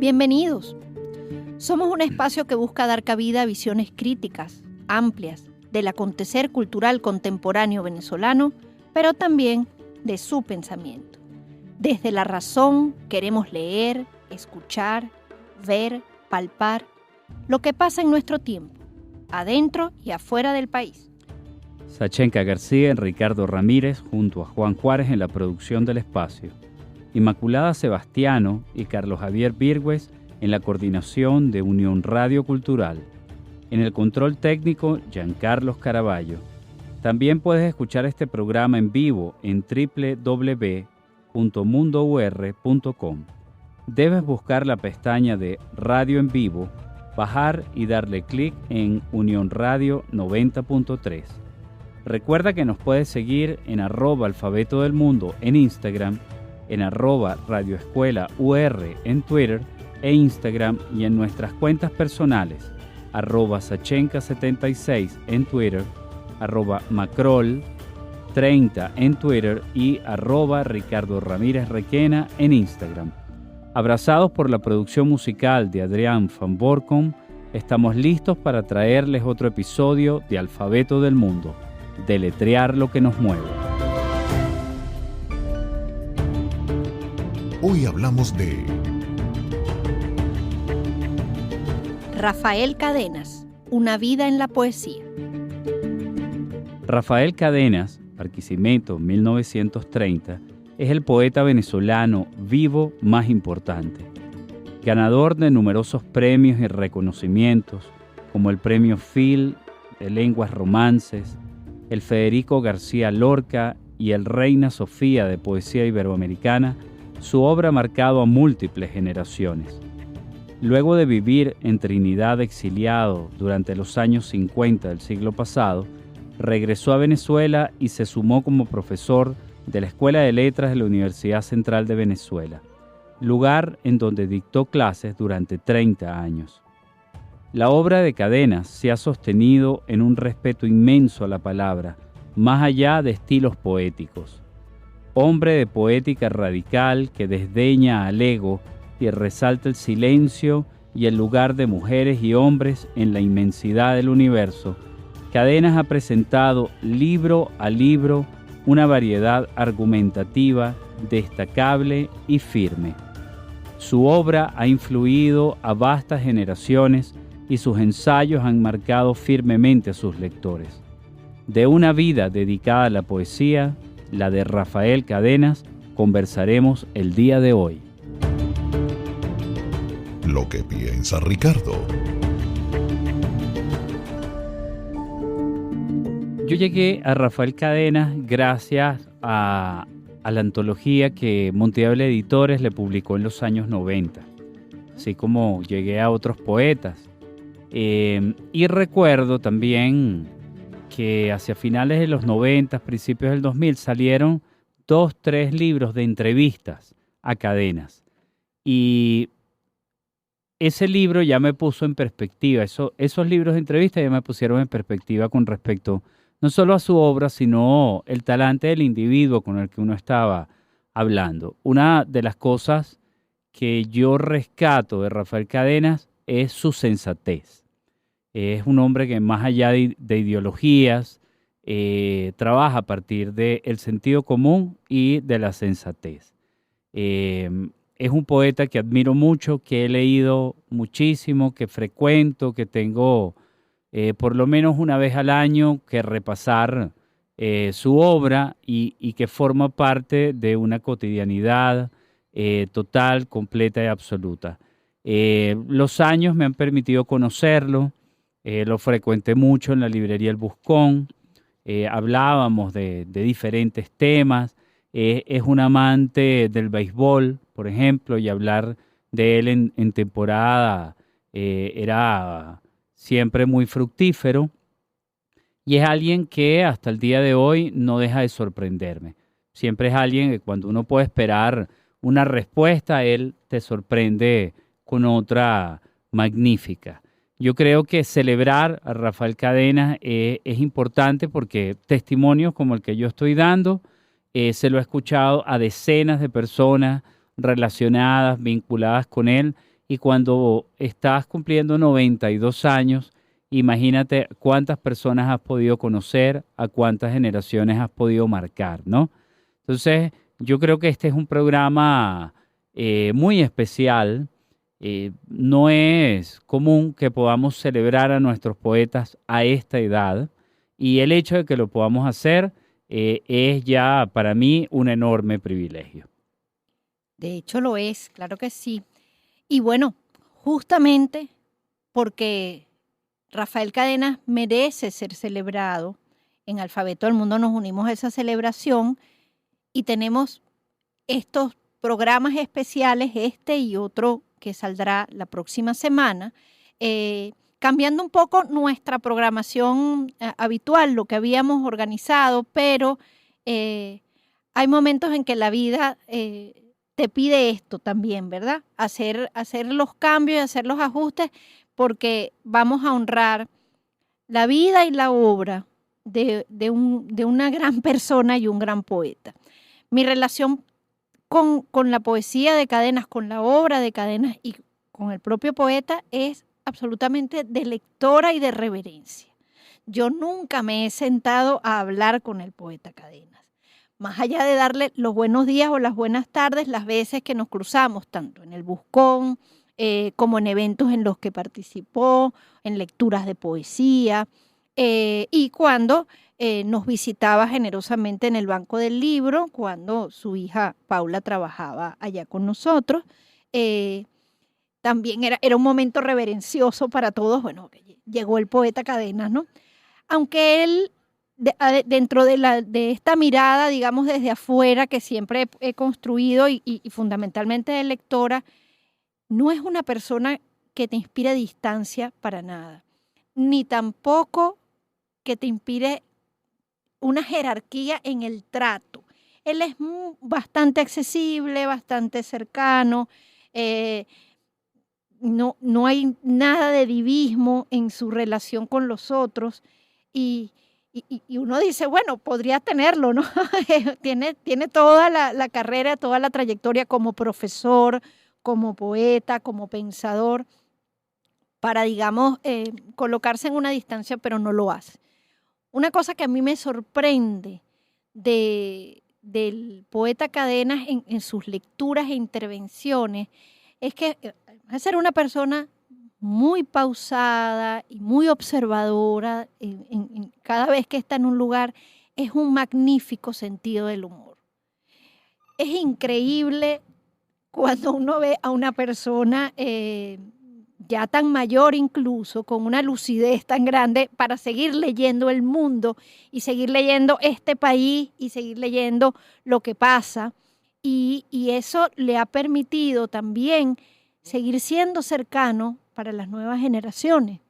Bienvenidos. Somos un espacio que busca dar cabida a visiones críticas, amplias, del acontecer cultural contemporáneo venezolano, pero también de su pensamiento. Desde la razón queremos leer, escuchar, ver, palpar lo que pasa en nuestro tiempo, adentro y afuera del país. Sachenka García y Ricardo Ramírez junto a Juan Juárez en la producción del espacio. Inmaculada Sebastiano y Carlos Javier Virgües en la coordinación de Unión Radio Cultural. En el control técnico, Giancarlos Caraballo. También puedes escuchar este programa en vivo en www.mundour.com. Debes buscar la pestaña de Radio en Vivo, bajar y darle clic en Unión Radio 90.3. Recuerda que nos puedes seguir en @alfabeto del mundo en Instagram, en @radioescuela.ur en Twitter e Instagram y en nuestras cuentas personales, @sachenka76 en Twitter, @macrol30 en Twitter y @Ricardo Ramírez Requena en Instagram. Abrazados por la producción musical de Adrián Van Borkom, estamos listos para traerles otro episodio de Alfabeto del Mundo, deletrear lo que nos mueve. Hoy hablamos de Rafael Cadenas, una vida en la poesía. Rafael Cadenas, Barquisimeto, 1930, es el poeta venezolano vivo más importante. Ganador de numerosos premios y reconocimientos, como el Premio Phil de Lenguas Romances, el Federico García Lorca y el Reina Sofía de Poesía Iberoamericana, su obra ha marcado a múltiples generaciones. Luego de vivir en Trinidad exiliado durante los años 50 del siglo pasado, regresó a Venezuela y se sumó como profesor de la Escuela de Letras de la Universidad Central de Venezuela, lugar en donde dictó clases durante 30 años. La obra de Cadenas se ha sostenido en un respeto inmenso a la palabra, más allá de estilos poéticos. Hombre de poética radical que desdeña al ego y resalta el silencio y el lugar de mujeres y hombres en la inmensidad del universo, Cadenas ha presentado libro a libro una variedad argumentativa, destacable y firme. Su obra ha influido a vastas generaciones y sus ensayos han marcado firmemente a sus lectores. De una vida dedicada a la poesía, la de Rafael Cadenas, conversaremos el día de hoy. Lo que piensa Ricardo. Yo llegué a Rafael Cadenas gracias a la antología que Monteable Editores le publicó en los años 90, así como llegué a otros poetas. Y recuerdo también que hacia finales de los 90, principios del 2000, salieron 2-3 libros de entrevistas a Cadenas. Y ese libro ya me puso en perspectiva, esos libros de entrevistas ya me pusieron en perspectiva con respecto no solo a su obra, sino el talante del individuo con el que uno estaba hablando. Una de las cosas que yo rescato de Rafael Cadenas es su sensatez. Es un hombre que más allá de ideologías, trabaja a partir del sentido común y de la sensatez. Es un poeta que admiro mucho, que he leído muchísimo, que frecuento, que tengo por lo menos una vez al año que repasar su obra y que forma parte de una cotidianidad total, completa y absoluta. Los años me han permitido conocerlo, lo frecuenté mucho en la librería El Buscón, hablábamos de diferentes temas, es un amante del béisbol, por ejemplo, y hablar de él en temporada era siempre muy fructífero, y es alguien que hasta el día de hoy no deja de sorprenderme. Siempre es alguien que cuando uno puede esperar una respuesta, él te sorprende con otra magnífica. Yo creo que celebrar a Rafael Cadenas es importante porque testimonios como el que yo estoy dando se lo he escuchado a decenas de personas relacionadas, vinculadas con él, y cuando estás cumpliendo 92 años, imagínate cuántas personas has podido conocer, a cuántas generaciones has podido marcar, ¿no? Entonces, yo creo que este es un programa muy especial. No es común que podamos celebrar a nuestros poetas a esta edad, y el hecho de que lo podamos hacer es ya para mí un enorme privilegio. De hecho lo es, claro que sí. Y bueno, justamente porque Rafael Cadenas merece ser celebrado, en Alfabeto del Mundo nos unimos a esa celebración y tenemos estos programas especiales, este y otro que saldrá la próxima semana, cambiando un poco nuestra programación habitual, lo que habíamos organizado, pero hay momentos en que la vida te pide esto también, ¿verdad? Hacer los cambios y hacer los ajustes, porque vamos a honrar la vida y la obra de una gran persona y un gran poeta. Mi relación con la poesía de Cadenas, con la obra de Cadenas y con el propio poeta es absolutamente de lectora y de reverencia. Yo nunca me he sentado a hablar con el poeta Cadenas, más allá de darle los buenos días o las buenas tardes las veces que nos cruzamos, tanto en el Buscón como en eventos en los que participó, en lecturas de poesía, y cuando nos visitaba generosamente en el Banco del Libro, cuando su hija Paula trabajaba allá con nosotros. También era un momento reverencioso para todos. Bueno, llegó el poeta Cadenas, ¿no? Aunque él, dentro de esta mirada, digamos, desde afuera, que siempre he construido y fundamentalmente de lectora, no es una persona que te inspire distancia para nada, ni tampoco que te inspire una jerarquía en el trato. Él es bastante accesible, bastante cercano, no hay nada de divismo en su relación con los otros, y uno dice, bueno, podría tenerlo, ¿no? tiene toda la carrera, toda la trayectoria como profesor, como poeta, como pensador, para, digamos, colocarse en una distancia, pero no lo hace. Una cosa que a mí me sorprende del poeta Cadenas en sus lecturas e intervenciones es que va a ser una persona muy pausada y muy observadora en cada vez que está en un lugar. Es un magnífico sentido del humor. Es increíble cuando uno ve a una persona ya tan mayor, incluso con una lucidez tan grande, para seguir leyendo el mundo y seguir leyendo este país y seguir leyendo lo que pasa, y eso le ha permitido también seguir siendo cercano para las nuevas generaciones.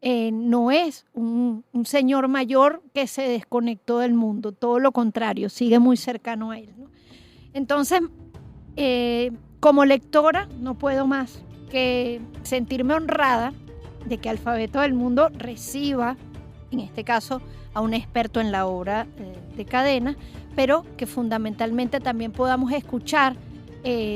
No es un señor mayor que se desconectó del mundo, todo lo contrario, sigue muy cercano a él, ¿no? Entonces, como lectora, no puedo más que sentirme honrada de que Alfabeto del Mundo reciba, en este caso, a un experto en la obra de Cadenas, pero que fundamentalmente también podamos escuchar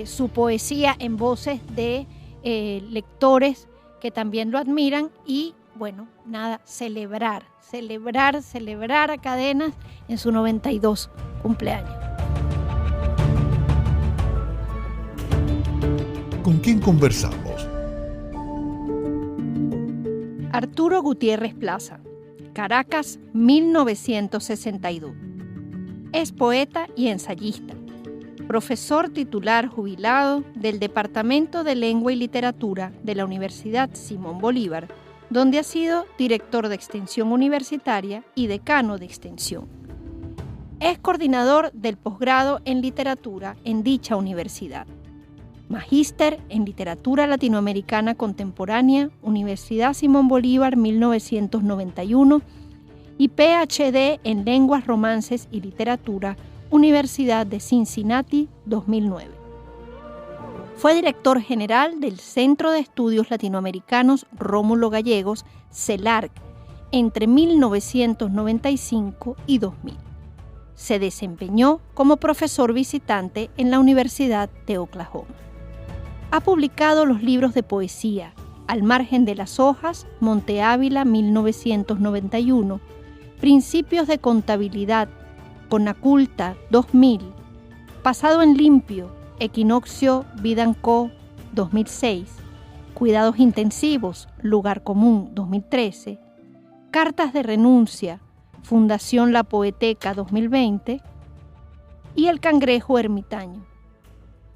su poesía en voces de lectores que también lo admiran y, bueno, nada, celebrar a Cadenas en su 92 cumpleaños. ¿Con quién conversamos? Arturo Gutiérrez Plaza, Caracas, 1962. Es poeta y ensayista, profesor titular jubilado del Departamento de Lengua y Literatura de la Universidad Simón Bolívar, donde ha sido director de extensión universitaria y decano de extensión. Es coordinador del posgrado en literatura en dicha universidad. Magíster en Literatura Latinoamericana Contemporánea, Universidad Simón Bolívar, 1991, y PhD en Lenguas, Romances y Literatura, Universidad de Cincinnati, 2009. Fue director general del Centro de Estudios Latinoamericanos Rómulo Gallegos, CELARC, entre 1995 y 2000. Se desempeñó como profesor visitante en la Universidad de Oklahoma. Ha publicado los libros de poesía Al margen de las hojas, Monte Ávila, 1991, Principios de contabilidad, Conaculta, 2000, Pasado en limpio, Equinoccio, Vidanco, 2006, Cuidados intensivos, Lugar común, 2013, Cartas de renuncia, Fundación La Poeteca, 2020, y El cangrejo ermitaño.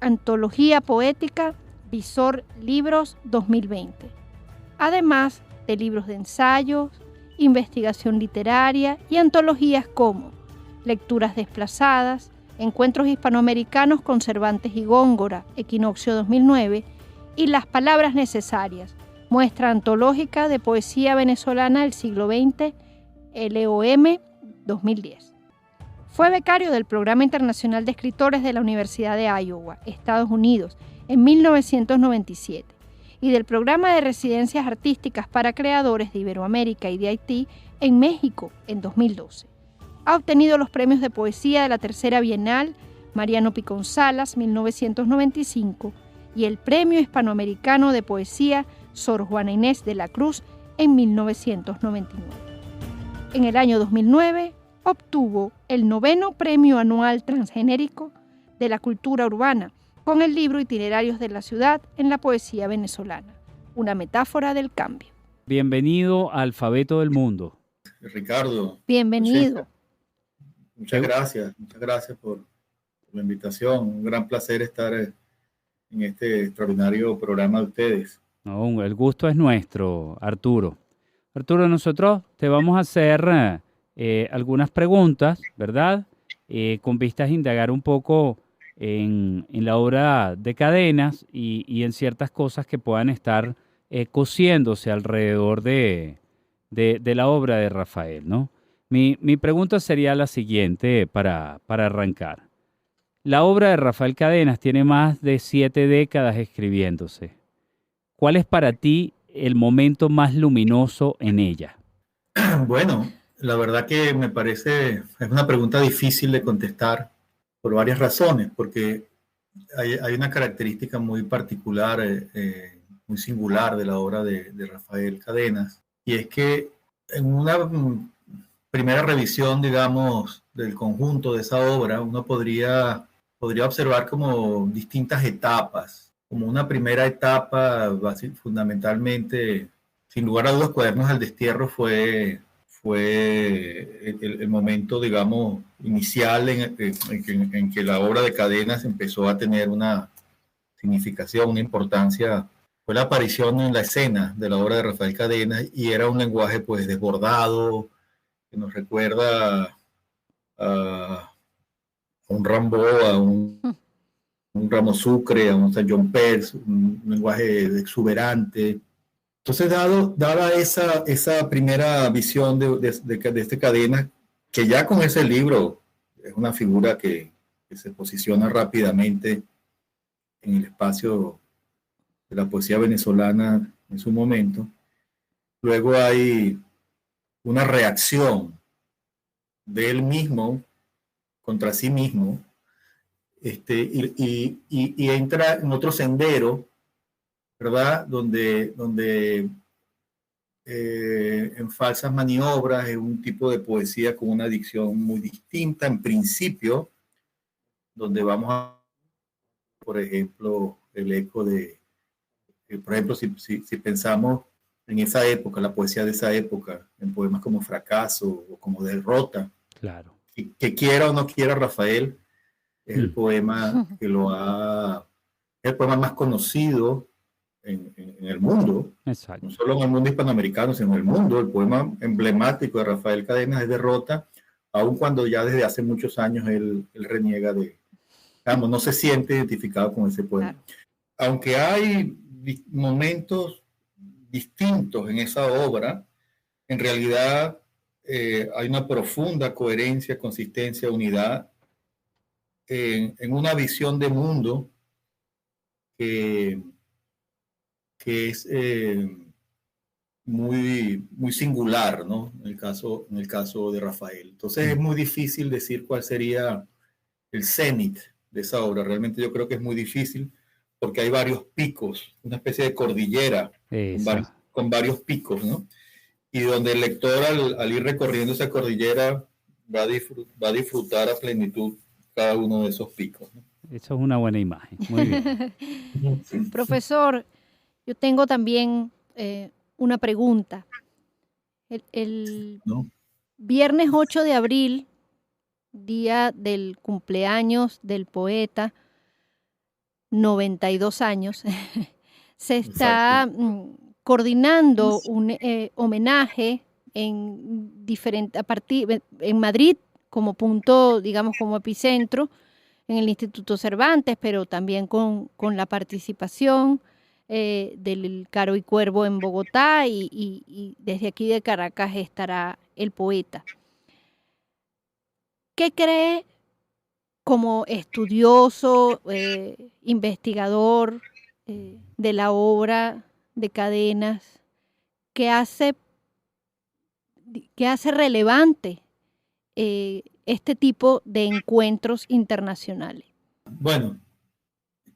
Antología poética, Visor Libros, 2020. Además de libros de ensayos, investigación literaria y antologías como Lecturas desplazadas, Encuentros hispanoamericanos con Cervantes y Góngora, Equinoccio 2009, y Las palabras necesarias, muestra antológica de poesía venezolana del siglo XX, LOM 2010. Fue becario del Programa Internacional de Escritores de la Universidad de Iowa, Estados Unidos, en 1997, y del Programa de Residencias Artísticas para Creadores de Iberoamérica y de Haití en México en 2012. Ha obtenido los premios de poesía de la Tercera Bienal Mariano Picón Salas, 1995, y el Premio Hispanoamericano de Poesía Sor Juana Inés de la Cruz en 1999. En el año 2009 obtuvo el 9º Premio Anual Transgenérico de la Cultura Urbana con el libro Itinerarios de la Ciudad en la Poesía Venezolana, una metáfora del cambio. Bienvenido al Alfabeto del Mundo. Ricardo. Bienvenido. Muchas gracias por la invitación. Un gran placer estar en este extraordinario programa de ustedes. No, el gusto es nuestro, Arturo. Arturo, nosotros te vamos a hacer algunas preguntas, ¿verdad? Con vistas a indagar un poco en la obra de Cadenas y en ciertas cosas que puedan estar cosiéndose alrededor de la obra de Rafael, ¿no? Mi pregunta sería la siguiente para arrancar. La obra de Rafael Cadenas tiene más de 7 décadas escribiéndose. ¿Cuál es para ti el momento más luminoso en ella? Bueno, la verdad que me parece, es una pregunta difícil de contestar por varias razones, porque hay una característica muy particular, muy singular de la obra de Rafael Cadenas, y es que en una primera revisión, digamos, del conjunto de esa obra, uno podría observar como distintas etapas. Como una primera etapa, fundamentalmente, sin lugar a dudas, Cuadernos al Destierro fue el momento, digamos, inicial en que la obra de Cadenas empezó a tener una significación, una importancia. Fue la aparición en la escena de la obra de Rafael Cadenas y era un lenguaje pues desbordado, que nos recuerda a un Rimbaud, a un Ramos Sucre, a un Saint John Perse, un lenguaje exuberante. Entonces, dada esa primera visión de este Cadenas, que ya con ese libro es una figura que se posiciona rápidamente en el espacio de la poesía venezolana en su momento, luego hay una reacción de él mismo contra sí mismo, y entra en otro sendero, ¿verdad? Donde en Falsas Maniobras es un tipo de poesía con una dicción muy distinta en principio, donde vamos a, por ejemplo, el eco de, por ejemplo, si pensamos en esa época, la poesía de esa época, en poemas como Fracaso o como Derrota, claro, que quiera o no quiera Rafael, es el poema que el poema más conocido en el mundo. exacto. No solo en el mundo hispanoamericano, sino en el mundo. El poema emblemático de Rafael Cadenas es Derrota, aun cuando ya desde hace muchos años él reniega digamos, no se siente identificado con ese poema. Claro. Aunque hay momentos distintos en esa obra, en realidad hay una profunda coherencia, consistencia, unidad en una visión de mundo que es muy, muy singular, ¿no? En el caso de Rafael. Entonces es muy difícil decir cuál sería el cenit de esa obra. Realmente yo creo que es muy difícil porque hay varios picos, una especie de cordillera con varios picos, ¿no? Y donde el lector al ir recorriendo esa cordillera va a disfrutar a plenitud cada uno de esos picos, ¿no? Eso es una buena imagen. Muy bien. Profesor, yo tengo también una pregunta. ¿No? Viernes 8 de abril, día del cumpleaños del poeta, 92 años, se está coordinando un homenaje en Madrid como punto, digamos, como epicentro, en el Instituto Cervantes, pero también con la participación del Caro y Cuervo en Bogotá y desde aquí de Caracas estará el poeta. ¿Qué cree como estudioso, investigador de la obra de Cadenas, que hace relevante este tipo de encuentros internacionales? Bueno,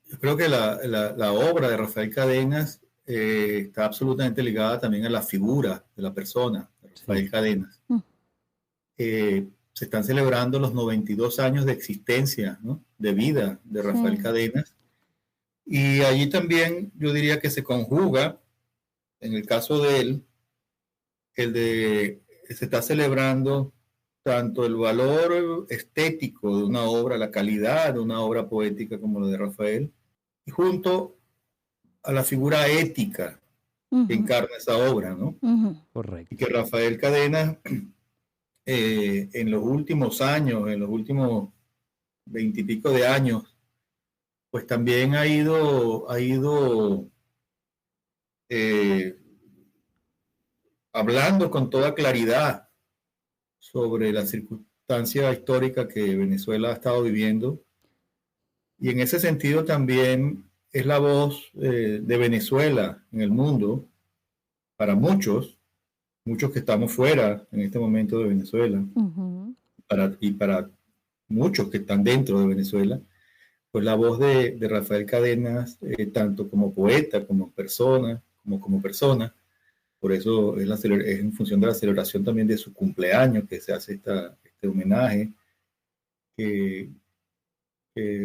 yo creo que la obra de Rafael Cadenas está absolutamente ligada también a la figura de la persona, de Rafael Cadenas. Se están celebrando los 92 años de existencia, ¿no?, de vida de Rafael Cadenas. Y allí también yo diría que se conjuga, en el caso de él, se está celebrando tanto el valor estético de una obra, la calidad de una obra poética como la de Rafael, y junto a la figura ética que encarna esa obra, ¿no? Correcto. Y que Rafael Cadenas, en los últimos años, en los últimos 20 y pico de años, pues también ha ido hablando con toda claridad sobre la circunstancia histórica que Venezuela ha estado viviendo. Y en ese sentido también es la voz de Venezuela en el mundo para muchos que estamos fuera en este momento de Venezuela, y para muchos que están dentro de Venezuela, pues la voz de Rafael Cadenas, tanto como poeta, como persona, como persona. Por eso es en función de la celebración también de su cumpleaños que se hace este homenaje.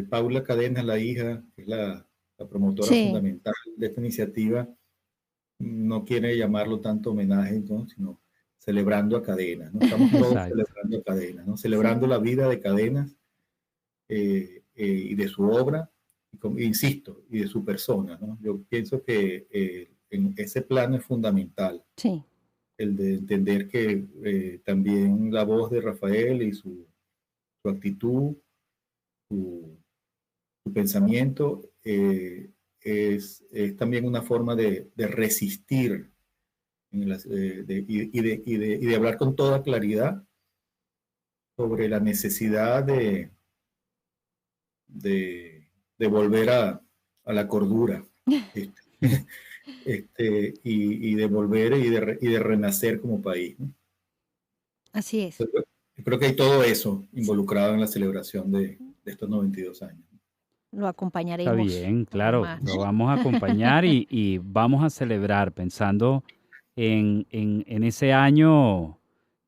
Paula Cadenas, la hija, que es la promotora fundamental de esta iniciativa, no quiere llamarlo tanto homenaje, ¿no?, sino celebrando a Cadenas, ¿no? Estamos todos celebrando a Cadenas, ¿no? Celebrando la vida de Cadenas y de su obra, insisto, y de su persona, ¿no? Yo pienso que en ese plano es fundamental el de entender que también la voz de Rafael y su actitud, su pensamiento es también una forma de resistir y de hablar con toda claridad sobre la necesidad de volver a la cordura y de volver y de renacer como país, ¿no? Así es. Yo creo que hay todo eso involucrado en la celebración de estos 92 años. Lo acompañaremos. Está bien, claro, lo vamos a acompañar y vamos a celebrar pensando en ese año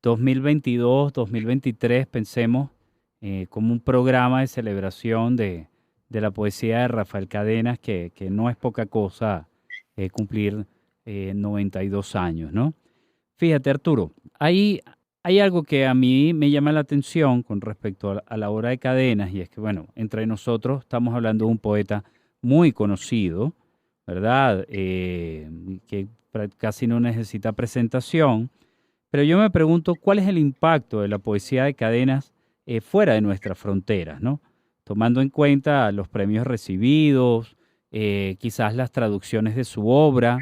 2022, 2023, pensemos como un programa de celebración de la poesía de Rafael Cadenas, que no es poca cosa cumplir 92 años, ¿no? Fíjate, Arturo, hay algo que a mí me llama la atención con respecto a la obra de Cadenas, y es que, bueno, entre nosotros estamos hablando de un poeta muy conocido, ¿verdad? Que casi no necesita presentación, pero yo me pregunto cuál es el impacto de la poesía de Cadenas fuera de nuestras fronteras, ¿no? Tomando en cuenta los premios recibidos, quizás las traducciones de su obra.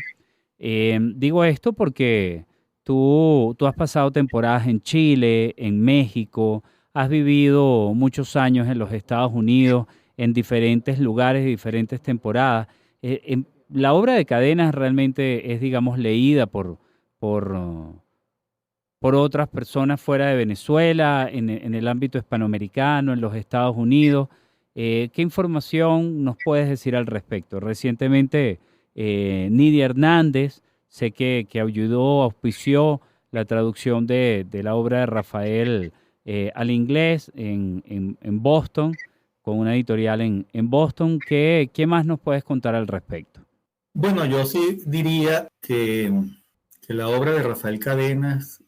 Digo esto porque tú has pasado temporadas en Chile, en México, has vivido muchos años en los Estados Unidos, en diferentes lugares, diferentes temporadas. La obra de Cadenas realmente es, digamos, leída por otras personas fuera de Venezuela, en el ámbito hispanoamericano, en los Estados Unidos. ¿Qué información nos puedes decir al respecto? Recientemente, Nidia Hernández, sé que ayudó, auspició la traducción de la obra de Rafael al inglés en Boston, con una editorial en Boston. ¿Qué más nos puedes contar al respecto? Bueno, yo sí diría que la obra de Rafael Cadenas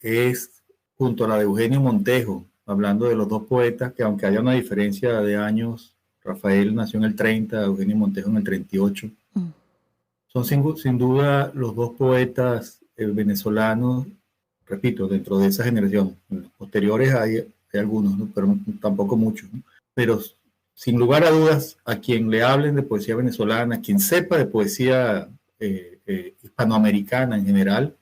es, junto a la de Eugenio Montejo, hablando de los dos poetas, que aunque haya una diferencia de años, Rafael nació en el 30, Eugenio Montejo en el 38, son sin duda los dos poetas venezolanos, repito, dentro de esa generación. En los posteriores hay algunos, ¿no? Pero tampoco muchos, ¿no? Pero sin lugar a dudas, a quien le hablen de poesía venezolana, a quien sepa de poesía hispanoamericana en general,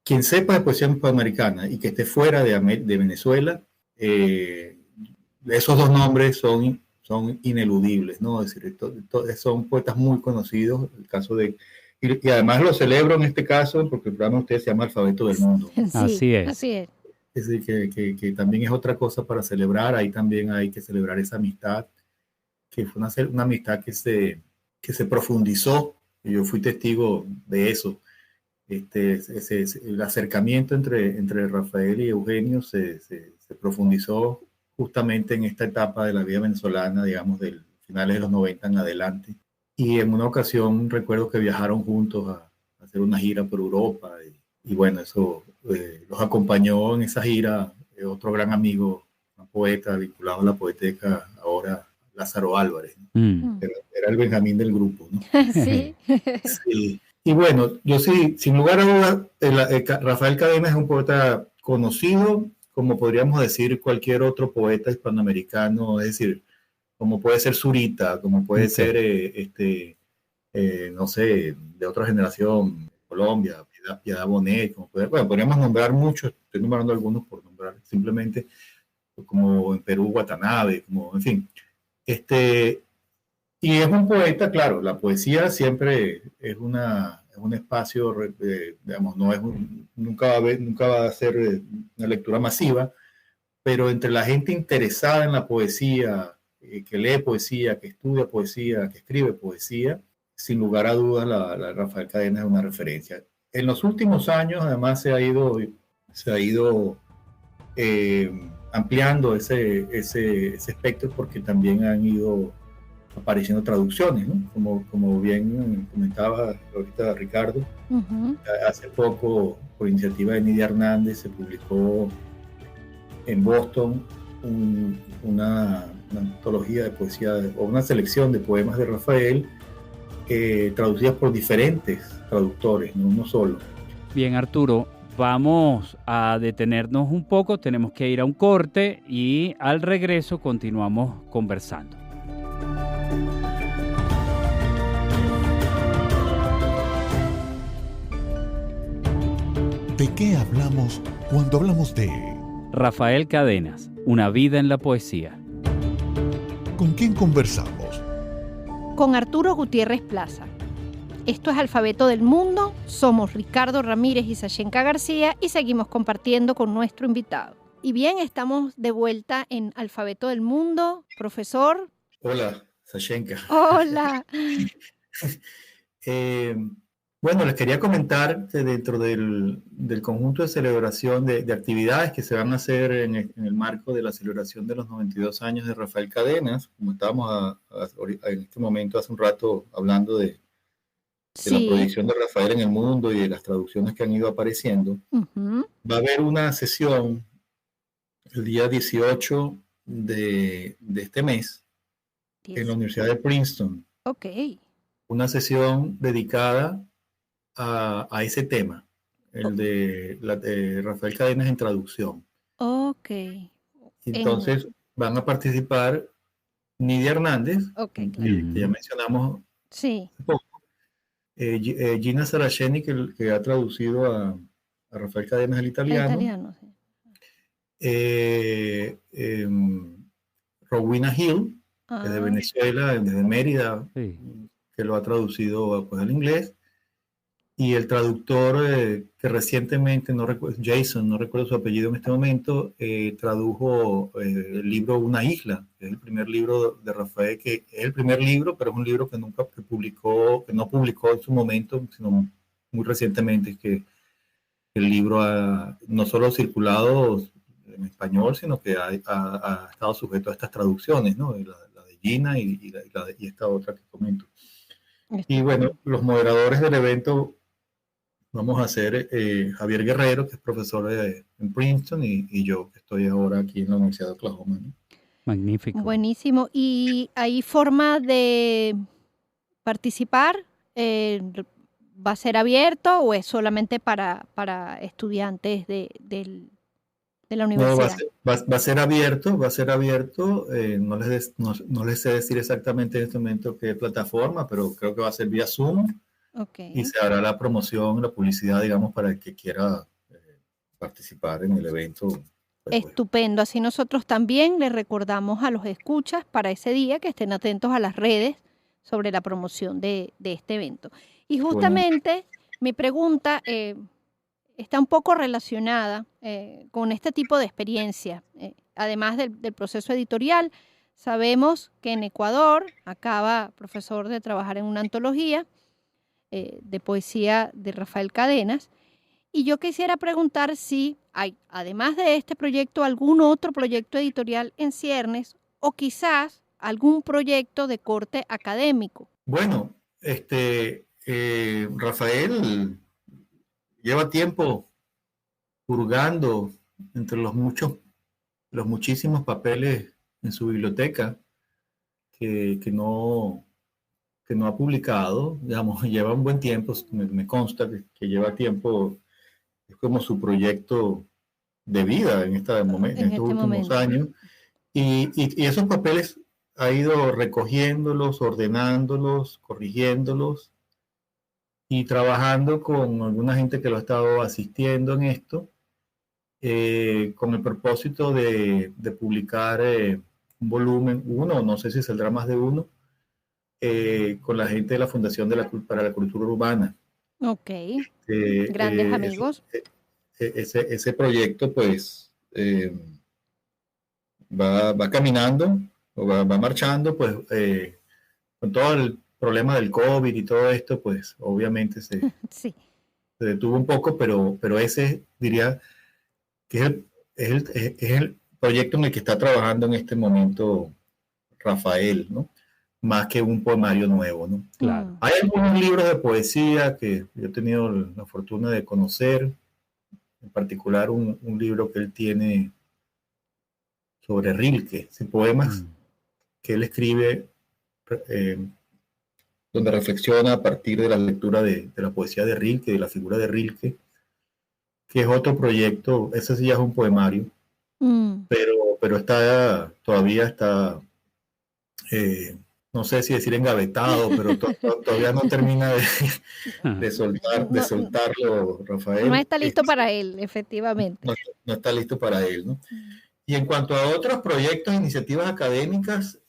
quien sepa de poesía hispanoamericana y que esté fuera de Venezuela, esos dos nombres son ineludibles, ¿no? Es decir, son poetas muy conocidos, el caso de, y además lo celebro en este caso porque el programa de ustedes se llama Alfabeto del Mundo, ¿no? Sí, Así es. así es. Es decir, que también es otra cosa para celebrar, ahí también hay que celebrar esa amistad, que fue una amistad que se profundizó, y yo fui testigo de eso. El acercamiento entre Rafael y Eugenio se profundizó justamente en esta etapa de la vida venezolana, digamos, del finales de los 90 en adelante. Y en una ocasión recuerdo que viajaron juntos a hacer una gira por Europa y bueno, eso los acompañó en esa gira otro gran amigo, un poeta vinculado a la poeteca, ahora Lázaro Álvarez, ¿no? Era el Benjamín del grupo, ¿no? Sí. Sí. Y bueno, yo sí, sin lugar a dudas, Rafael Cadenas es un poeta conocido, como podríamos decir cualquier otro poeta hispanoamericano, es decir, como puede ser Zurita, como puede ser, no sé, de otra generación, Colombia, Piedad Bonet, bueno, podríamos nombrar muchos, estoy nombrando algunos por nombrar, simplemente como en Perú, Watanabe, como, en fin. Y es un poeta, claro, la poesía siempre es un espacio, digamos, nunca va a ser una lectura masiva, pero entre la gente interesada en la poesía, que lee poesía, que estudia poesía, que escribe poesía, sin lugar a dudas la Rafael Cadenas es una referencia. En los últimos años, además, se ha ido ampliando ese espectro porque también han ido apareciendo traducciones, ¿no? Como bien comentaba ahorita Ricardo, hace poco, por iniciativa de Nidia Hernández, se publicó en Boston una antología de poesía, o una selección de poemas de Rafael, traducidas por diferentes traductores, no uno solo. Bien, Arturo, vamos a detenernos un poco, tenemos que ir a un corte y al regreso continuamos conversando. ¿De qué hablamos cuando hablamos de Rafael Cadenas, una vida en la poesía? ¿Con quién conversamos? Con Arturo Gutiérrez Plaza. Esto es Alfabeto del Mundo, somos Ricardo Ramírez y Sashenka García y seguimos compartiendo con nuestro invitado. Y bien, estamos de vuelta en Alfabeto del Mundo. Profesor. Hola, Sashenka. Hola. Bueno, les quería comentar que dentro del conjunto de celebración de actividades que se van a hacer en el marco de la celebración de los 92 años de Rafael Cadenas, como estábamos en este momento hace un rato hablando de la proyección de Rafael en el mundo y de las traducciones que han ido apareciendo, va a haber una sesión el día 18 de este mes en la Universidad de Princeton. Ok. Una sesión dedicada a ese tema, el de Rafael Cadenas en traducción. Ok. Entonces van a participar Nidia Hernández, okay, claro, que ya mencionamos sí. un poco, Gina Saraceni, que ha traducido a Rafael Cadenas al italiano. Sí. Rowena Hill, desde Venezuela, desde Mérida, sí, que lo ha traducido pues, al inglés. y el traductor que recientemente, no recuerdo, Jason, no recuerdo su apellido en este momento, tradujo el libro Una isla, que es el primer libro de Rafael, que es el primer libro, pero es un libro que nunca publicó, que no publicó en su momento, sino muy recientemente, que el libro ha no solo circulado en español, sino que ha estado sujeto a estas traducciones, ¿no? La de Gina y esta otra que comento. Y bueno, los moderadores del evento vamos a ser Javier Guerrero, que es profesor en Princeton, y yo, que estoy ahora aquí en la Universidad de Oklahoma, ¿no? Magnífico. Buenísimo. ¿Y hay forma de participar? ¿Va a ser abierto o es solamente para estudiantes de la universidad? No, va a ser abierto, no les sé decir exactamente en este momento qué plataforma, pero creo que va a ser vía Zoom. Okay. Y se hará la promoción, la publicidad, digamos, para el que quiera participar en el evento. Estupendo. Así nosotros también les recordamos a los escuchas para ese día que estén atentos a las redes sobre la promoción de este evento. Y justamente mi pregunta está un poco relacionada con este tipo de experiencia. Además del proceso editorial, sabemos que en Ecuador acaba, profesor, de trabajar en una antología de poesía de Rafael Cadenas. Y yo quisiera preguntar si hay, además de este proyecto, algún otro proyecto editorial en ciernes o quizás algún proyecto de corte académico. Bueno, Rafael lleva tiempo hurgando entre los muchísimos papeles en su biblioteca que no ha publicado, digamos, lleva un buen tiempo, me consta que lleva tiempo, es como su proyecto de vida en estos últimos años, y esos papeles ha ido recogiéndolos, ordenándolos, corrigiéndolos y trabajando con alguna gente que lo ha estado asistiendo en esto, con el propósito de publicar un volumen, no sé si saldrá más de uno, con la gente de la Fundación para la Cultura Urbana. Ok, grandes amigos. Ese proyecto pues va caminando, o va marchando, pues con todo el problema del COVID y todo esto, pues obviamente se detuvo un poco, pero ese diría que es el proyecto en el que está trabajando en este momento Rafael, ¿no? Más que un poemario nuevo, ¿no? Claro. Hay algunos libros de poesía que yo he tenido la fortuna de conocer, en particular un libro que él tiene sobre Rilke, poemas que él escribe, donde reflexiona a partir de la lectura de la poesía de Rilke, de la figura de Rilke, que es otro proyecto, ese sí ya es un poemario, pero todavía está... no sé si decir engavetado, pero todavía no termina de soltarlo, Rafael. No está listo para él, efectivamente. No está listo para él, ¿no? Y en cuanto a otros proyectos, iniciativas académicas,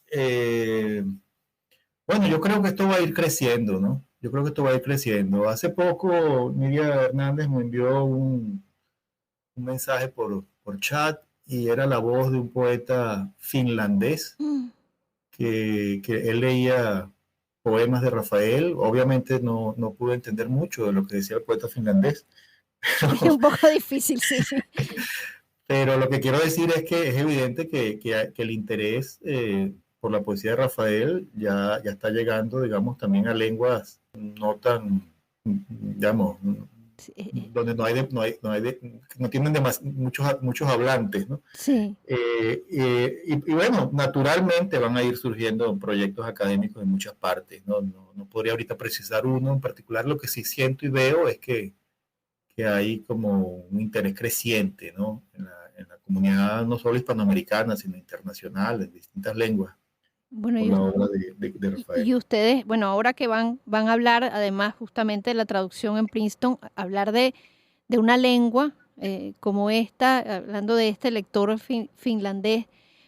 bueno, yo creo que esto va a ir creciendo, ¿no? Yo creo que esto va a ir creciendo. Hace poco, Nidia Hernández me envió un mensaje por chat y era la voz de un poeta finlandés. Que él leía poemas de Rafael. Obviamente no pude entender mucho de lo que decía el poeta finlandés. Es un poco difícil, sí. Pero lo que quiero decir es que es evidente que el interés por la poesía de Rafael ya está llegando, digamos, también a lenguas no tan, digamos, donde no tienen muchos hablantes, ¿no? Sí. Y bueno, naturalmente van a ir surgiendo proyectos académicos en muchas partes, ¿no? No podría ahorita precisar uno en particular. Lo que sí siento y veo es que hay como un interés creciente, ¿no? En la comunidad no solo hispanoamericana, sino internacional, en distintas lenguas. Bueno, la obra de Rafael. Y ustedes, bueno, ahora que van a hablar, además justamente de la traducción en Princeton, hablar de una lengua como esta, hablando de este lector finlandés,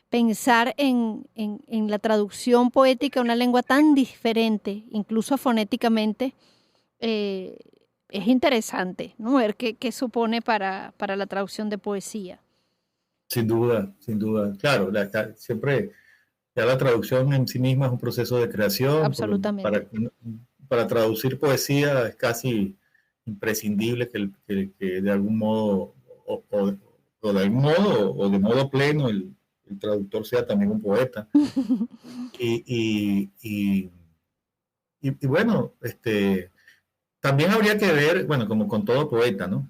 pensar en la traducción poética, una lengua tan diferente, incluso fonéticamente, es interesante, ¿no? Ver qué supone para la traducción de poesía. Sin duda, sin duda. Claro, siempre ya la traducción en sí misma es un proceso de creación. Absolutamente. Para traducir poesía es casi imprescindible que de algún modo, o de algún modo, o de modo pleno, el traductor sea también un poeta. Y bueno, también habría que ver, bueno, como con todo poeta, ¿no?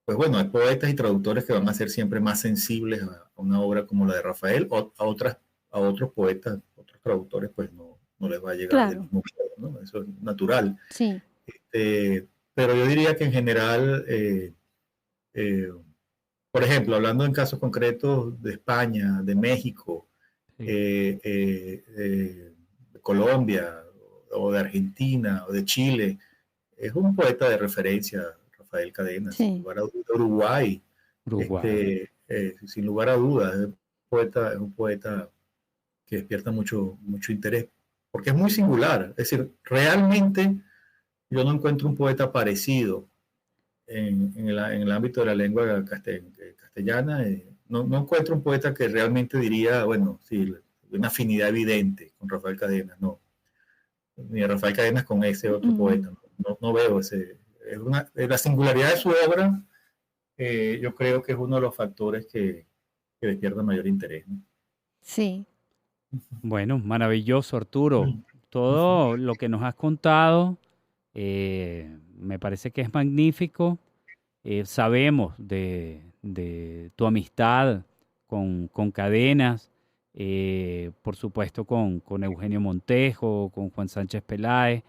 Pues bueno, hay poetas y traductores que van a ser siempre más sensibles a una obra como la de Rafael, o a otros poetas, otros traductores, pues no les va a llegar del Claro. mismo modo, ¿no? Eso es natural. Sí. Pero yo diría que en general, por ejemplo, hablando en casos concretos de España, de México, Sí. de Colombia, o de Argentina, o de Chile, es un poeta de referencia, Rafael Cadenas, Sí. sin lugar a dudas. Uruguay, Uruguay. sin lugar a dudas, es un poeta que despierta mucho interés, porque es muy singular. Es decir, realmente yo no encuentro un poeta parecido en el ámbito de la lengua castellana. No encuentro un poeta que realmente diría, bueno, sí, una afinidad evidente con Rafael Cadenas, no. Ni a Rafael Cadenas con ese otro poeta. No veo ese. La singularidad de su obra, yo creo que es uno de los factores que despierta mayor interés, ¿no? Sí. Bueno, maravilloso, Arturo. Todo lo que nos has contado me parece que es magnífico. Sabemos de tu amistad con Cadenas, por supuesto con Eugenio Montejo, con Juan Sánchez Peláez,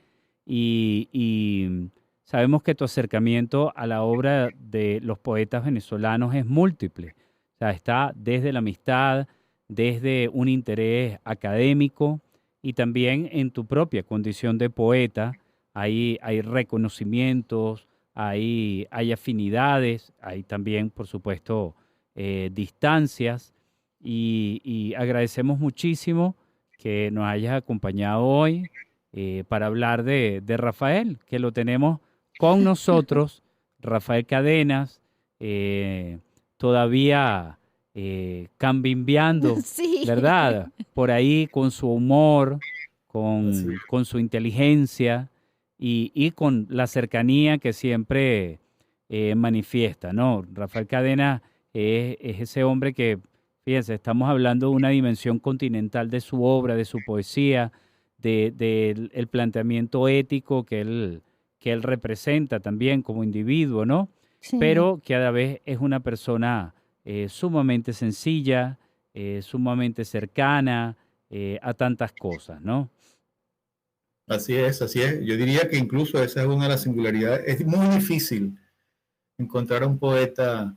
y sabemos que tu acercamiento a la obra de los poetas venezolanos es múltiple. O sea, está desde la amistad, desde un interés académico y también en tu propia condición de poeta. Hay reconocimientos, hay afinidades, hay también, por supuesto, distancias y agradecemos muchísimo que nos hayas acompañado hoy para hablar de Rafael, que lo tenemos con nosotros, Rafael Cadenas, todavía cambimbiando, Sí. ¿verdad? Por ahí con su humor, con su inteligencia y con la cercanía que siempre manifiesta, ¿no? Rafael Cadena es ese hombre que, fíjense, estamos hablando de una dimensión continental de su obra, de su poesía, del el planteamiento ético que él representa también como individuo, ¿no? Sí. Pero que a la vez es una persona sumamente sencilla, sumamente cercana a tantas cosas, ¿no? Así es, así es. Yo diría que incluso esa es una de las singularidades. Es muy difícil encontrar a un poeta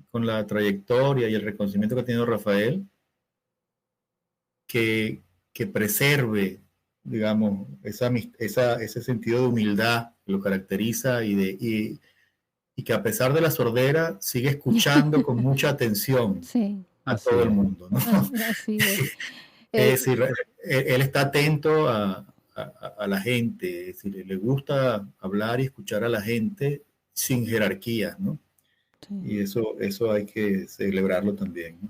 con la trayectoria y el reconocimiento que ha tenido Rafael que preserve, digamos, ese sentido de humildad que lo caracteriza y que a pesar de la sordera sigue escuchando con mucha atención Sí. a Así todo el es. mundo, ¿no? Así es. Es decir, él está atento a la gente, es decir, le gusta hablar y escuchar a la gente sin jerarquías, ¿no? Sí. Y eso hay que celebrarlo también, ¿no?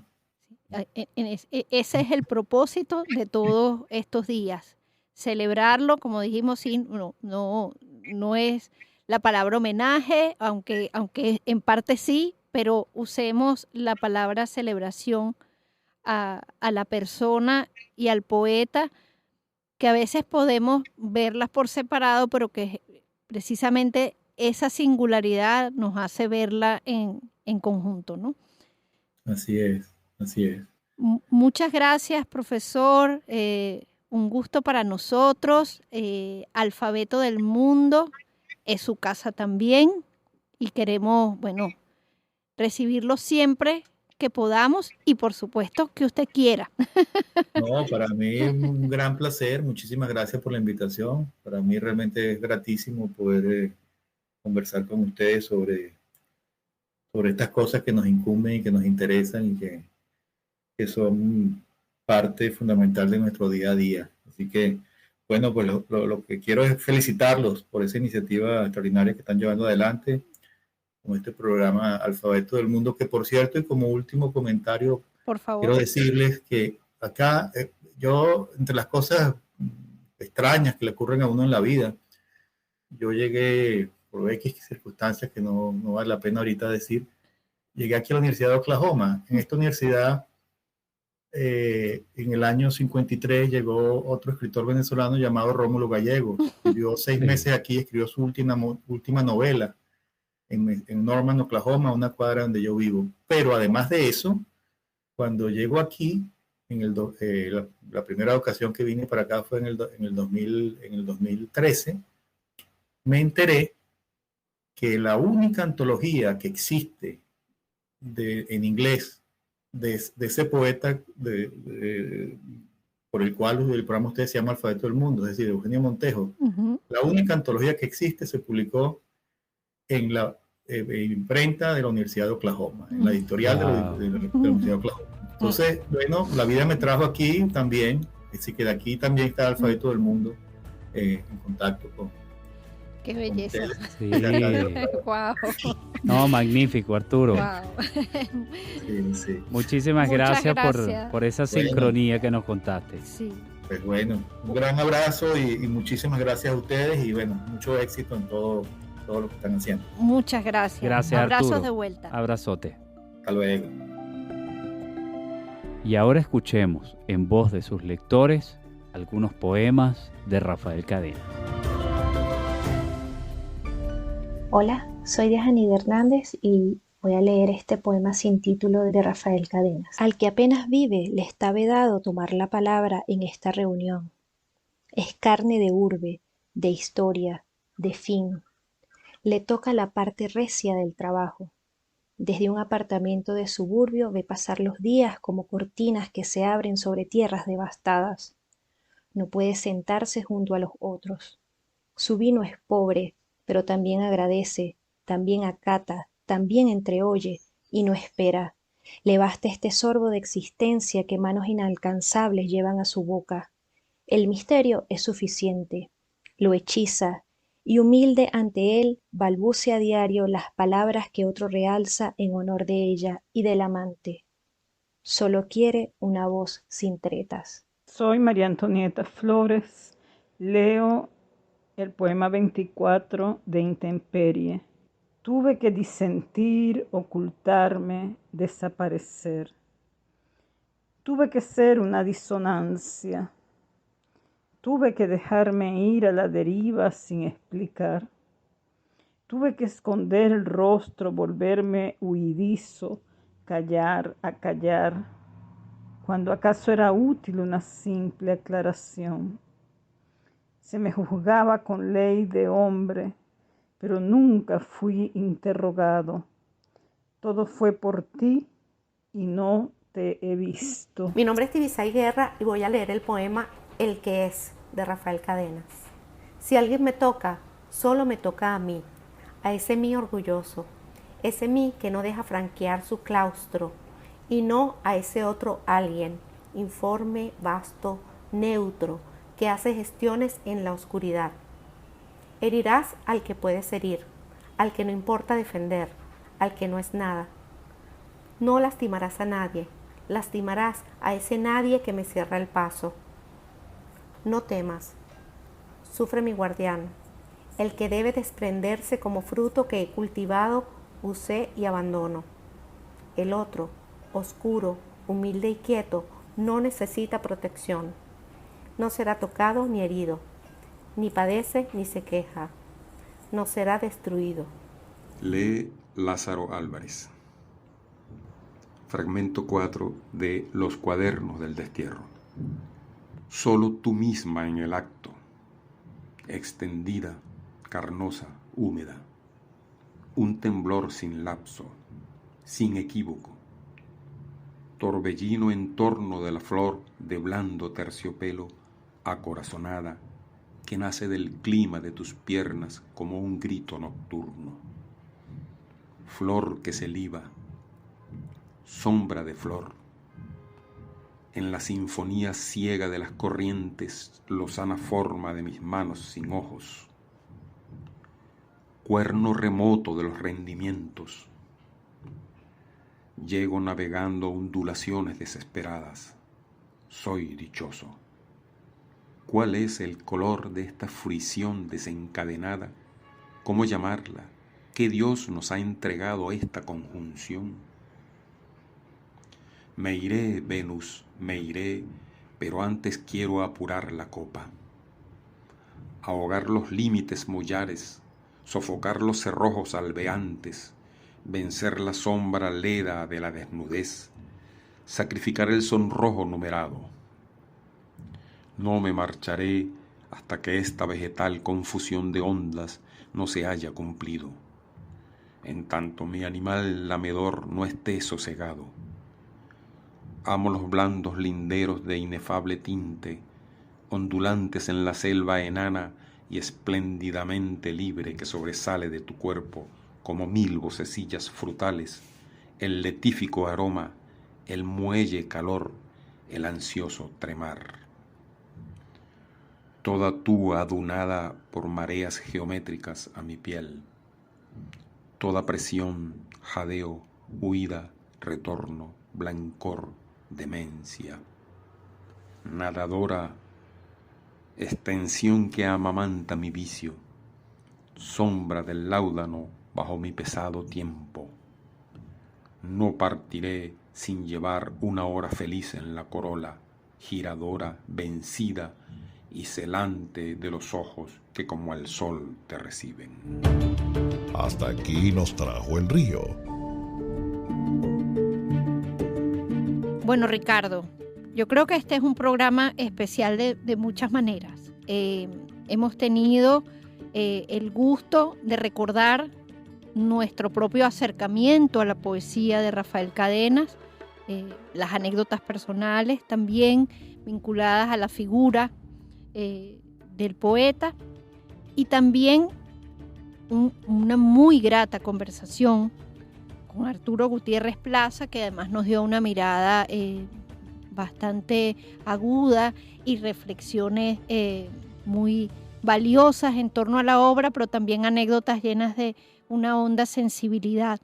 Ese es el propósito de todos estos días. Celebrarlo, como dijimos, sí, no es la palabra homenaje, aunque en parte sí, pero usemos la palabra celebración a la persona y al poeta, que a veces podemos verlas por separado, pero que precisamente esa singularidad nos hace verla en conjunto, ¿no? Así es, así es. Muchas gracias, profesor. Un gusto para nosotros. Alfabeto del Mundo es su casa también y queremos, bueno, recibirlo siempre que podamos y por supuesto que usted quiera. No, para mí es un gran placer. Muchísimas gracias por la invitación. Para mí realmente es gratísimo poder conversar con ustedes sobre estas cosas que nos incumben y que nos interesan y que son parte fundamental de nuestro día a día. Así que Bueno, pues lo que quiero es felicitarlos por esa iniciativa extraordinaria que están llevando adelante con este programa Alfabeto del Mundo, que por cierto, y como último comentario, Por favor. quiero decirles que acá yo, entre las cosas extrañas que le ocurren a uno en la vida, yo llegué, por X circunstancias que no vale la pena ahorita decir, llegué aquí a la Universidad de Oklahoma. En esta universidad, en el año 53, llegó otro escritor venezolano llamado Rómulo Gallegos. Vivió 6 meses aquí, escribió su última novela en Norman, Oklahoma, una cuadra donde yo vivo. Pero además de eso, cuando llego aquí, la primera ocasión que vine para acá fue en el 2013, me enteré que la única antología que existe en inglés de ese poeta por el cual el programa usted se llama Alfabeto del Mundo, es decir, Eugenio Montejo, la única antología que existe se publicó en la imprenta de la Universidad de Oklahoma, en la editorial de la Universidad de Oklahoma. Entonces, bueno, la vida me trajo aquí también, así que de aquí también está el Alfabeto del Mundo en contacto con... Qué belleza. Sí. Wow. No, magnífico, Arturo. Wow. Sí. Muchísimas gracias por esa sincronía que nos contaste. Sí. Pues bueno, un gran abrazo y muchísimas gracias a ustedes y bueno, mucho éxito en todo lo que están haciendo. Muchas gracias. Gracias, Abrazos Arturo. de vuelta. Abrazote. Hasta luego. Y ahora escuchemos, en voz de sus lectores, algunos poemas de Rafael Cadena. Hola, soy Dianide Hernández y voy a leer este poema sin título de Rafael Cadenas. Al que apenas vive le está vedado tomar la palabra en esta reunión. Es carne de urbe, de historia, de fin. Le toca la parte recia del trabajo. Desde un apartamento de suburbio ve pasar los días como cortinas que se abren sobre tierras devastadas. No puede sentarse junto a los otros. Su vino es pobre, pero también agradece, también acata, también entreoye y no espera. Le basta este sorbo de existencia que manos inalcanzables llevan a su boca. El misterio es suficiente, lo hechiza, y humilde ante él balbucea a diario las palabras que otro realza en honor de ella y del amante. Solo quiere una voz sin tretas. Soy María Antonieta Flores, leo el poema 24 de Intemperie. Tuve que disentir, ocultarme, desaparecer. Tuve que ser una disonancia. Tuve que dejarme ir a la deriva sin explicar. Tuve que esconder el rostro, volverme huidizo, callar, acallar, cuando acaso era útil una simple aclaración. Se me juzgaba con ley de hombre, pero nunca fui interrogado. Todo fue por ti y no te he visto. Mi nombre es Tibisay Guerra y voy a leer el poema El que es, de Rafael Cadenas. Si alguien me toca, solo me toca a mí, a ese mí orgulloso, ese mí que no deja franquear su claustro, y no a ese otro alguien, informe, vasto, neutro, que hace gestiones en la oscuridad. Herirás al que puedes herir, al que no importa defender, al que no es nada. No lastimarás a nadie, lastimarás a ese nadie que me cierra el paso. No temas, sufre mi guardián, el que debe desprenderse como fruto que he cultivado, usé y abandono. El otro, oscuro, humilde y quieto, no necesita protección. No será tocado ni herido, ni padece ni se queja. No será destruido. Lee Lázaro Álvarez. Fragmento 4 de Los cuadernos del destierro. Solo tú misma en el acto, extendida, carnosa, húmeda. Un temblor sin lapso, sin equívoco. Torbellino en torno de la flor de blando terciopelo, acorazonada, que nace del clima de tus piernas como un grito nocturno. Flor que se liba, sombra de flor, en la sinfonía ciega de las corrientes, lozana forma de mis manos sin ojos, cuerno remoto de los rendimientos. Llego navegando ondulaciones desesperadas. Soy dichoso. ¿Cuál es el color de esta fruición desencadenada? ¿Cómo llamarla? ¿Qué Dios nos ha entregado esta conjunción? Me iré, Venus, me iré, pero antes quiero apurar la copa, ahogar los límites mollares, sofocar los cerrojos albeantes, vencer la sombra leda de la desnudez, sacrificar el sonrojo numerado. No me marcharé hasta que esta vegetal confusión de ondas no se haya cumplido, en tanto mi animal lamedor no esté sosegado. Amo los blandos linderos de inefable tinte, ondulantes en la selva enana y espléndidamente libre que sobresale de tu cuerpo como 1000 vocecillas frutales, el letífico aroma, el muelle calor, el ansioso tremar. Toda tú adunada por mareas geométricas a mi piel, toda presión, jadeo, huida, retorno, blancor, demencia. Nadadora, extensión que amamanta mi vicio, sombra del láudano bajo mi pesado tiempo. No partiré sin llevar una hora feliz en la corola, giradora, vencida y celante de los ojos que como el sol te reciben. Hasta aquí nos trajo el río. Bueno, Ricardo, yo creo que este es un programa especial de muchas maneras. Hemos tenido el gusto de recordar nuestro propio acercamiento a la poesía de Rafael Cadenas, las anécdotas personales también vinculadas a la figura del poeta, y también una muy grata conversación con Arturo Gutiérrez Plaza, que además nos dio una mirada bastante aguda y reflexiones muy valiosas en torno a la obra, pero también anécdotas llenas de una honda sensibilidad,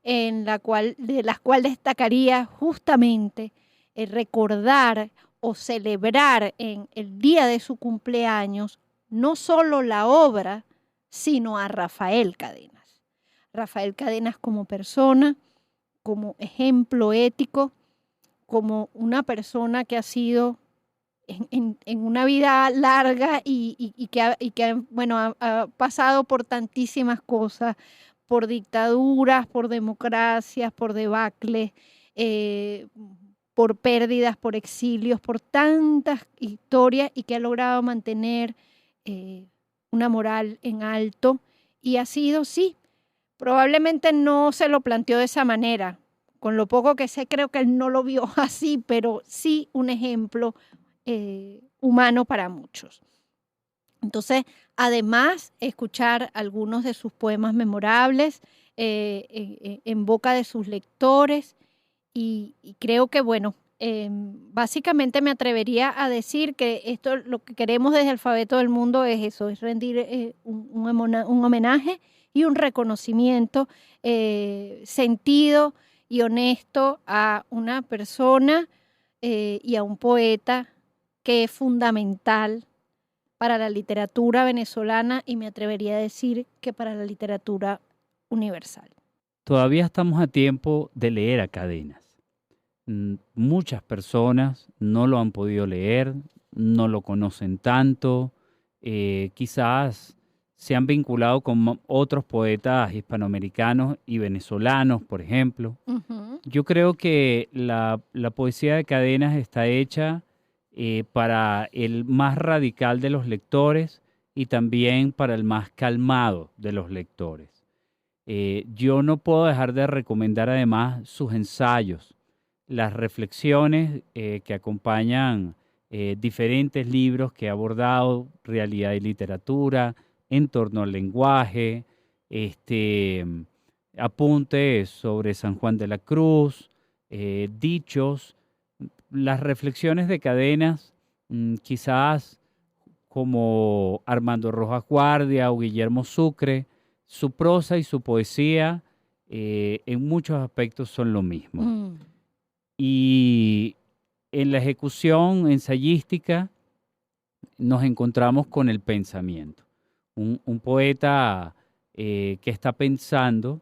de las cuales destacaría justamente recordar o celebrar en el día de su cumpleaños no solo la obra, sino a Rafael Cadenas. Rafael Cadenas como persona, como ejemplo ético, como una persona que ha sido en una vida larga y que ha pasado por tantísimas cosas, por dictaduras, por democracias, por debacles, por pérdidas, por exilios, por tantas historias, y que ha logrado mantener una moral en alto, y ha sido, sí, probablemente no se lo planteó de esa manera. Con lo poco que sé, creo que él no lo vio así, pero sí un ejemplo humano para muchos. Entonces, además, escuchar algunos de sus poemas memorables en boca de sus lectores, y creo que, bueno, básicamente me atrevería a decir que esto, lo que queremos desde Alfabeto del Mundo es eso, es rendir un homenaje y un reconocimiento sentido y honesto a una persona y a un poeta que es fundamental para la literatura venezolana, y me atrevería a decir que para la literatura universal. Todavía estamos a tiempo de leer a Cadenas. Muchas personas no lo han podido leer, no lo conocen tanto, quizás se han vinculado con otros poetas hispanoamericanos y venezolanos, por ejemplo. Uh-huh. Yo creo que la poesía de Cadenas está hecha para el más radical de los lectores y también para el más calmado de los lectores. Yo no puedo dejar de recomendar además sus ensayos, las reflexiones que acompañan diferentes libros que ha abordado, realidad y literatura, en torno al lenguaje, apuntes sobre San Juan de la Cruz, dichos las reflexiones de Cadenas, quizás como Armando Rojas Guardia o Guillermo Sucre, su prosa y su poesía en muchos aspectos son lo mismo. Y en la ejecución ensayística nos encontramos con el pensamiento. Un poeta que está pensando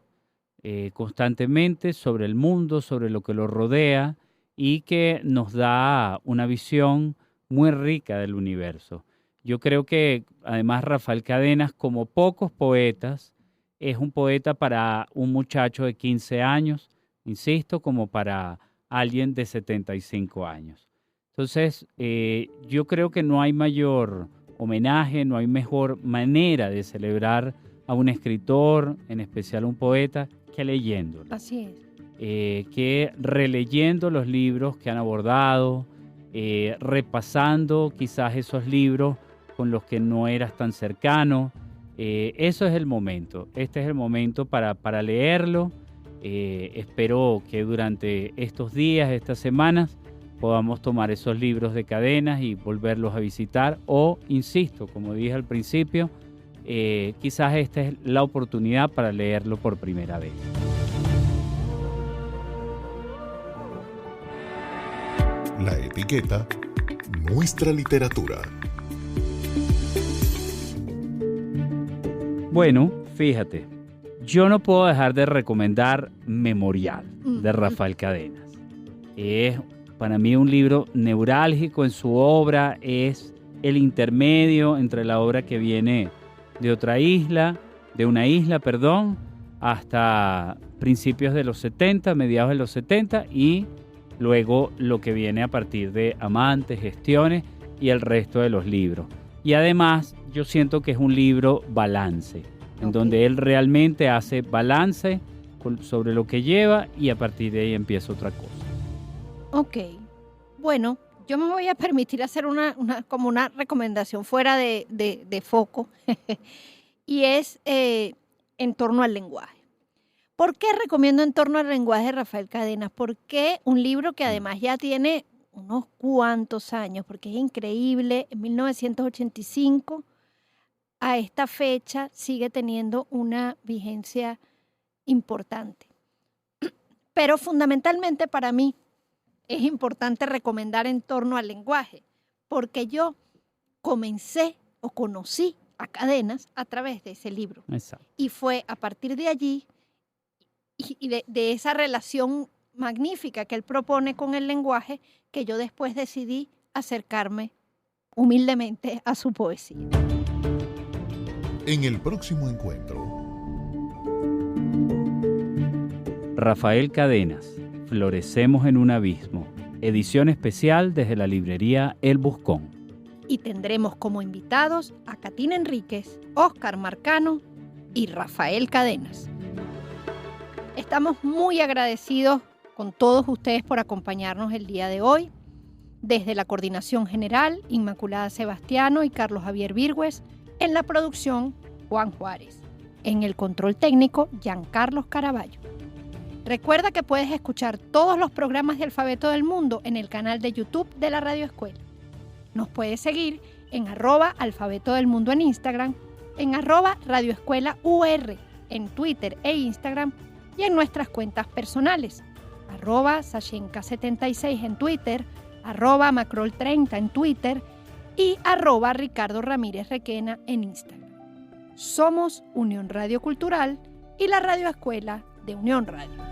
constantemente sobre el mundo, sobre lo que lo rodea y que nos da una visión muy rica del universo. Yo creo que además Rafael Cadenas, como pocos poetas, es un poeta para un muchacho de 15 años, insisto, como para alguien de 75 años. Entonces, yo creo que no hay mayor homenaje, no hay mejor manera de celebrar a un escritor, en especial un poeta, que leyéndolo. Así es. Que releyendo los libros que han abordado, repasando quizás esos libros con los que no eras tan cercano. Eso es el momento. Este es el momento para leerlo. Espero que durante estos días, estas semanas, podamos tomar esos libros de Cadenas y volverlos a visitar. O, insisto, como dije al principio, quizás esta es la oportunidad para leerlo por primera vez. La etiqueta Nuestra Literatura. Bueno, fíjate, yo no puedo dejar de recomendar Memorial de Rafael Cadenas. Es para mí un libro neurálgico en su obra, es el intermedio entre la obra que viene de una isla, hasta principios de los 70, mediados de los 70 y luego lo que viene a partir de Amantes, Gestiones y el resto de los libros. Y además yo siento que es un libro balance, en donde él realmente hace balance sobre lo que lleva y a partir de ahí empieza otra cosa. Ok, bueno, yo me voy a permitir hacer como una recomendación fuera de foco y es En torno al lenguaje. ¿Por qué recomiendo En torno al lenguaje de Rafael Cadenas? Porque un libro que además ya tiene unos cuantos años, porque es increíble, en 1985 a esta fecha sigue teniendo una vigencia importante. Pero fundamentalmente para mí es importante recomendar En torno al lenguaje, porque yo conocí a Cadenas a través de ese libro. Exacto. Y fue a partir de allí y de esa relación magnífica que él propone con el lenguaje que yo después decidí acercarme humildemente a su poesía. En el próximo encuentro. Rafael Cadenas, Florecemos en un abismo, edición especial desde la librería El Buscón. Y tendremos como invitados a Catina Enríquez, Óscar Marcano y Rafael Cadenas. Estamos muy agradecidos con todos ustedes por acompañarnos el día de hoy. Desde la Coordinación General, Inmaculada Sebastiano y Carlos Javier Virgües. En la producción, Juan Juárez. En el control técnico, Giancarlos Caraballo. Recuerda que puedes escuchar todos los programas de Alfabeto del Mundo en el canal de YouTube de la Radio Escuela. Nos puedes seguir en @Alfabeto del Mundo en Instagram, en @Radio Escuela UR en Twitter e Instagram y en nuestras cuentas personales, @Sashenka76 en Twitter, @Macrol30 en Twitter y @Ricardo Ramírez Requena en Instagram. Somos Unión Radio Cultural y la Radio Escuela de Unión Radio.